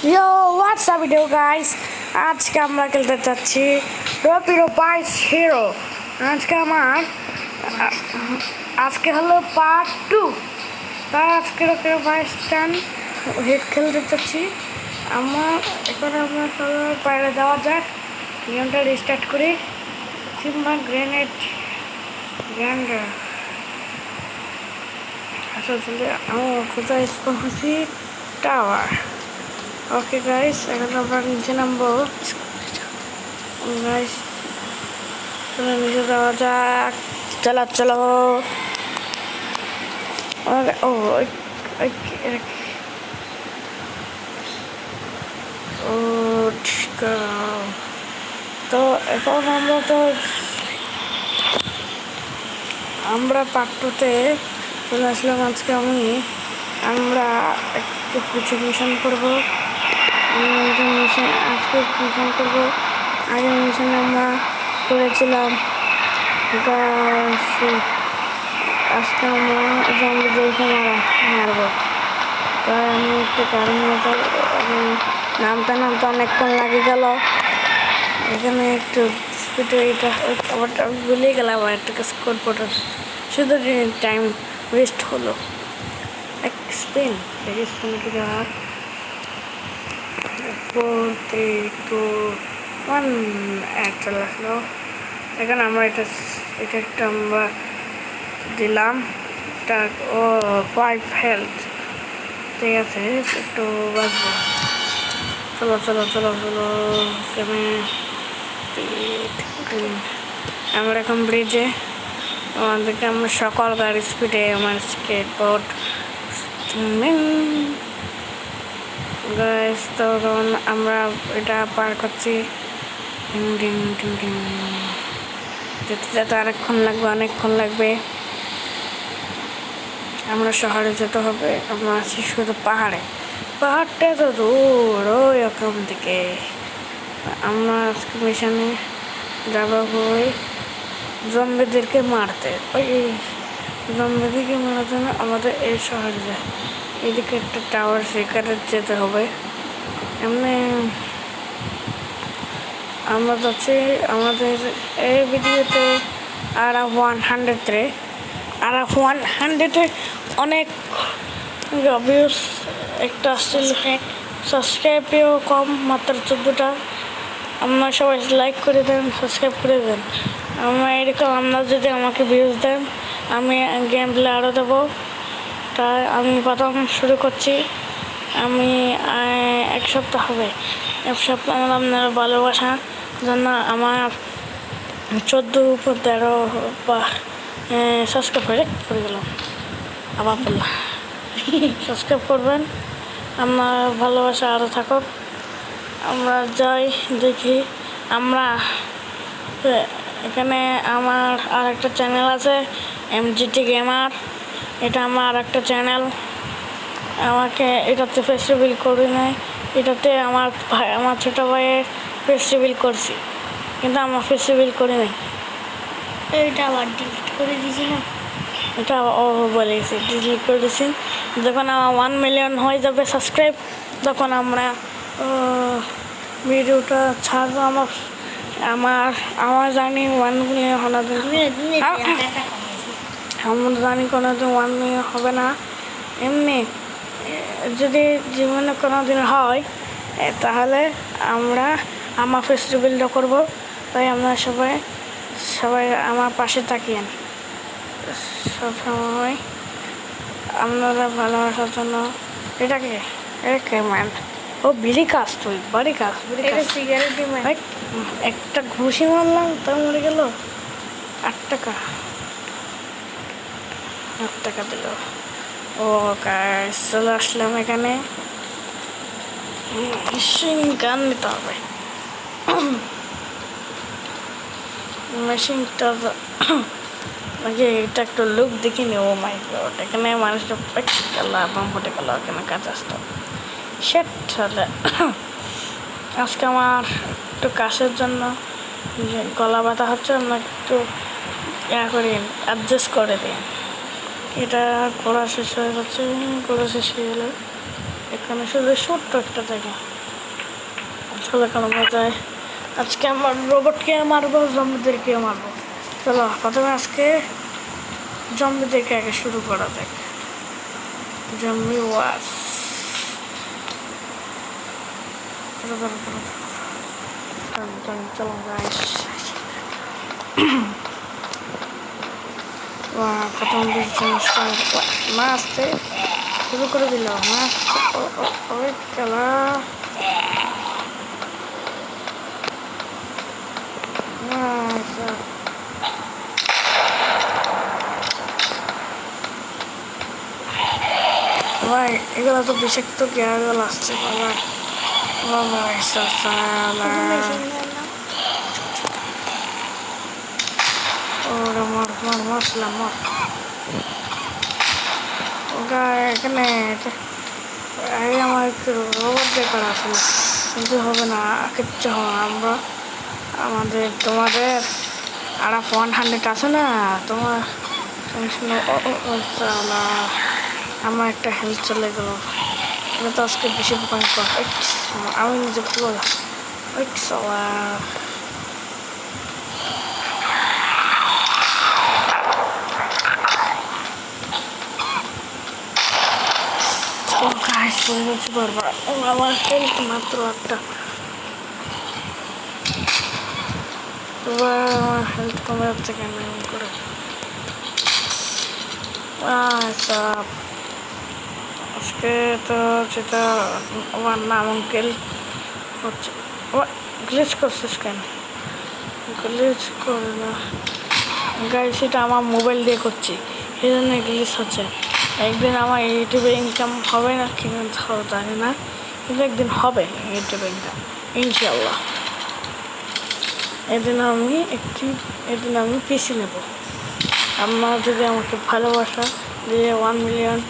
Yo, what's up video guys? আজকে আমরা খেলতে যাচ্ছি রপিরো বাইস হিরো। আজকে হলো পার্ট 2। তাই আজকে রপিরো বাইস টান খেলতে যাচ্ছি। আমরা সবাই বাইরে যাওয়া যাক, গেমটা রিস্টার্ট করি। সিম্বা গ্র্যান্ডার আসলে আমি কোথায় স্কোর হচ্ছি টাওয়ার। ওকে গাইস, এখন আমরা নিচে নামবো। গাইস চলো নিচে যাওয়া যাক। চলো ও তো এখন আমরা পার্ট 2-তে চলে আসলাম। আজকে আমরা একটু কিছু মিশন করবো। আগের মিশনে আমরা করেছিলাম আজকে আমরা জঙ্গলিদেরকে মারবো। তাই আমি একটু গাড়ি নিয়ে নামতে অনেকক্ষণ লাগে গেল। এখানে একটু স্পিডে আমি ভুলে গেলাম আর একটা স্কোর পটার, শুধু টাইম ওয়েস্ট হলো। স্পিন কি দেওয়ার 4, 3, 2, 1 চলে আসলো। এখানে আমরা এটা একটা আমরা দিলাম। ও 5 হেলথ, ঠিক আছে, একটু বাঁচবো। চলো আমরা এখন ব্রিজে। আমাদেরকে আমরা সকল গাড়ি স্পিডে আমার স্কেটবোর্ড গাইস। তো আমরা এটা পার করছি। যেতে অনেকক্ষণ লাগবে। আমরা শহরে যেতে হবে। আমরা আছি শুধু পাহাড়টা তো দূর ওই রকম থেকে। আমরা আজকে মিশনে যাবো ওই জম্বিদেরকে মারতে। ওই জম্বিদেরকে মারার জন্য আমাদের এই শহরে যায়। এদিকে একটা টাওয়ার, সেখানে যেতে হবে। এমনি আমরা যাচ্ছি আমাদের এই ভিডিওতে RF 100-এ অনেক ভিউজ একটা আসছিল, সাবস্ক্রাইবেও কম, মাত্র 14টা। আপনারা সবাই লাইক করে দেন, সাবস্ক্রাইব করে দেন। আপনারা যদি আমাকে ভিউজ দেন, আমি গেম প্লে আরও দেবো। তাই আমি প্রথম শুরু করছি। আমি এক সপ্তাহ হবে। আপনার ভালোবাসা জন্য আমার 14-13 সাবস্ক্রাইব করে গেলাম। আবার বললাম সাবস্ক্রাইব করবেন। আমার ভালোবাসা আরও থাকুক। আমরা যাই দেখি। আমরা এখানে আমার আর একটা চ্যানেল আছে, MGT গেমার। এটা আমার আর একটা চ্যানেল। আমাকে এটাতে ফেস রিভিল করি নাই। এটাতে আমার ছোটো ভাইয়ের ফেস রিভিল করছি, কিন্তু আমার ফেস রিভিল করি নাই। এটা আবার ডিলিট করে দিয়েছি না, এটা ও বলেছি ডিলিট করে দিয়েছি। যখন আমার 1 মিলিয়ন হয়ে যাবে সাবস্ক্রাইব, তখন আমরা ভিডিওটা ছাড়বো। আমার জানি 1 মিলিয়ন আমরা জানি কোনোদিন 1 মিলিয়ন হবে না। এমনি যদি জীবনে কোনোদিন হয়, তাহলে আমার ফেস রিভিলটা করবো। তাই আমরা সবাই আমার পাশে তাকিয়েন সবসময়। আপনারা ভালোবাসার জন্য। এটাকে ম্যান ও বিড়ি কাজ, তুই বাড়ি কাজ একটা ঘুষি মারলাম, তা মরে গেল। 8 টাকা দিল। ও গাইস, চলে আসলাম এখানে। গান নিতে হবে। মেশিনটা নাকি এটা একটু লুক দেখিনি। ও মাই গড, এখানে মানুষটা বাম ফুটে গেল। এখানে কাজ আসতো সেট হলে। আজকে আমার একটু কাশের জন্য গলা ব্যথা হচ্ছে। আপনাকে একটু অ্যাডজাস্ট করে দিন। এটা করা শেষ হয়ে যাচ্ছে। করা শেষ হয়ে গেলে এখানে শুধু ছোট্ট একটা জায়গা। চলো কেন যায় আজকে আমার রোবটকে মারবো জম্বিদেরকে মারবো। চলো প্রথমে আজকে জম্বিদেরকে আগে শুরু করা যাক। জম্বি ওয়াস চলো গাইস প্রথম মারতে শুরু করে দিল। ওই খেলা ভাই এগুলো তো বিষাক্ত গ্যাসগুলো আসছে বাবা। ওরা মরছিলাম মর ওটা এখানে আমার একটু রোবট দেখার আসলে কিন্তু হবে না কিচ্ছু হবে না। আমরা তোমাদের আর 100 আছে না তোমার আমার একটা হেল্প চলে গেল। এটা তো আজকে বেশি পয়েন্ট আমি নিজে বললাম আমার হেল্প মাত্র একটা আমার হেল্প কমে যাচ্ছে কেন এমন করে। আজকে তো যেটা আমার নাম অঙ্কেল হচ্ছে গ্লিচ করছিস কেন? গ্লিচ করে না গাইস, সেটা আমার মোবাইল দিয়ে করছি এই জন্য গ্লিচ হচ্ছে। একদিন আমার ইউটিউবে ইনকাম হবে না কিন্তু জানি না, কিন্তু একদিন হবে ইউটিউবে ইনকাম ইনশাল্লাহ। এদিন আমি পিসি নেব। আপনারা যদি আমাকে ভালোবাসা দিয়ে 1 মিলিয়ন